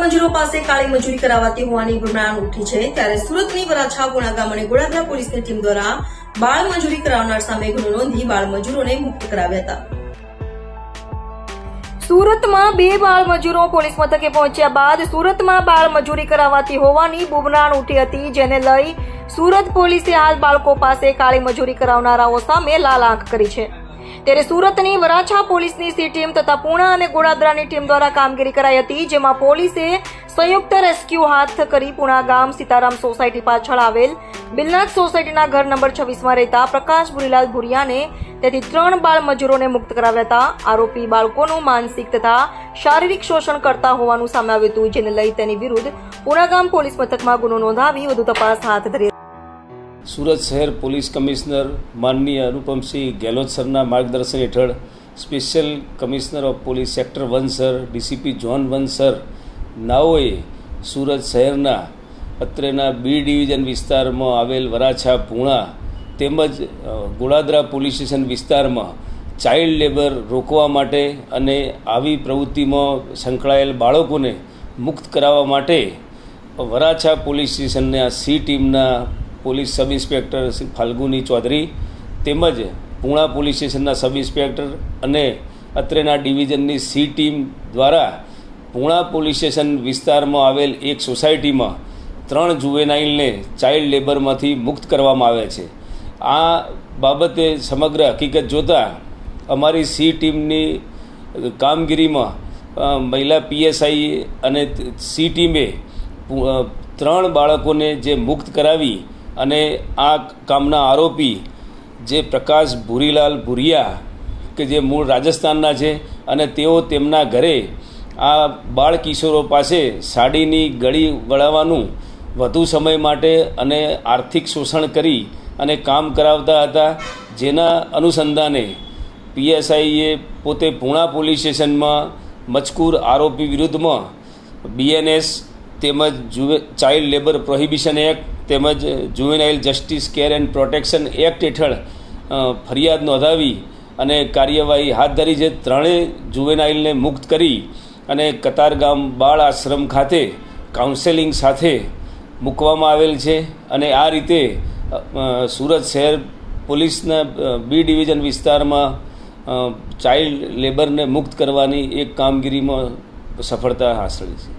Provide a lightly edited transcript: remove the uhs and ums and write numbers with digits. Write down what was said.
મજૂરો પાસે કાળી મજૂરી કરાવાતી હોવાની ગુનાહ ઉઠી છે, ત્યારે સુરતની વરાછા ગુણા ગામ અને ગોળાદરા પોલીસની ટીમ દ્વારા બાળ મજૂરી કરાવનાર સામે ગુનો નોંધી બાળ મજૂરોને મુક્ત કરાવ્યા હતા. સુરતમાં 2 બાળ મજૂરો પોલીસ મથકે પહોંચ્યા બાદ સુરતમાં બાળ મજૂરી કરાવાતી હોવાની બુબનાણ ઉઠી હતી, જેને લઈ સુરત પોલીસે હાલ બાળકો પાસે કાળી મજૂરી કરાવનારાઓ સામે લાલ આંખ કરી છે. ત્યારે સુરતની વરાછા પોલીસની સી ટીમ તથા પૂણા અને ગોળાદરાની ટીમ દ્વારા કામગીરી કરાઈ હતી, જેમાં પોલીસે સંયુક્ત રેસ્ક્યુ હાથ કરી પૂણા ગામ સીતારામ સોસાયટી પાછળ આવેલ બિલનાથ સોસાયટીના ઘર નંબર 26 માં રહેતા પ્રકાશ ભુરીલાલ ભુરિયાને તેથી 3 બાળ મજૂરોને મુક્ત કરાવ્યા હતા. આરોપી બાળકોનું માનસિક તથા શારીરિક શોષણ કરતા હોવાનું સામે આવ્યું હતું, જેને લઈ તેની વિરુદ્ધ પૂણા ગામ પોલીસ મથકમાં ગુનો નોંધાવી વધુ તપાસ હાથ ધરી. સુરત શહેર પોલીસ કમિશનર માનનીય અનુપમસિંહ ગેહલોત સરના માર્ગદર્શન હેઠળ special commissioner of police sector 1 sir, DCP zone 1 sir નાઓએ સુરત શહેરના અત્રેના બી ડિવિઝન વિસ્તારમાં આવેલ વરાછા, પૂણા તેમજ ગોળાદરા પોલીસ સ્ટેશન વિસ્તારમાં ચાઇલ્ડ લેબર રોકવા માટે અને આવી પ્રવૃત્તિમાં સંકળાયેલ બાળકોને મુક્ત કરાવવા માટે વરાછા પોલીસ સ્ટેશનના સી ટીમના police sub inspector Shri Falguni Chaudhary તેમજ પૂણા પોલીસ સ્ટેશનના સબ ઇન્સ્પેક્ટર અને અત્રેના ડિવિઝનની સી ટીમ દ્વારા પૂણા પોલીસ સ્ટેશન વિસ્તારમાં આવેલ એક સોસાયટીમાં 3 જુવેનાઇલને ચાઇલ્ડ લેબરમાંથી મુક્ત કરવામાં આવ્યા છે. આ બાબતે સમગ્ર હકીકત જોતાં અમારી સી ટીમની કામગીરીમાં મહિલા પીએસઆઈ અને સી ટીમે 3 બાળકોને જે મુક્ત કરાવી અને આ કામના આરોપી જે પ્રકાશ ભુરીલાલ ભુરિયા કે જે મૂળ રાજસ્થાનના છે અને તેઓ તેમના ઘરે આ બાળ કિશોરો પાસે સાડીની ગળી વળાવવાનું વધુ સમય માટે અને આર્થિક શોષણ કરી અને કામ કરાવતા હતા, જેના અનુસંધાને પીએસઆઈએ પોતે પૂણા પોલીસ સ્ટેશનમાં મજકૂર આરોપી વિરુદ્ધમાં BNS તેમજ ચાઇલ્ડ લેબર પ્રોહિબિશન એક્ટ તેમજ juvenile justice care and protection act હેઠળ ફરિયાદ નોંધાવી અને કાર્યવાહી હાથ ધરી છે. 3 જુવેનાઇલને મુક્ત કરી અને કતારગામ બાળ આશ્રમ ખાતે કાઉન્સેલિંગ સાથે મૂકવામાં આવેલ છે અને આ રીતે સુરત શહેર પોલીસના બી ડિવિઝન વિસ્તારમાં ચાઇલ્ડ લેબરને મુક્ત કરવાની એક કામગીરીમાં સફળતા હાંસલ છે.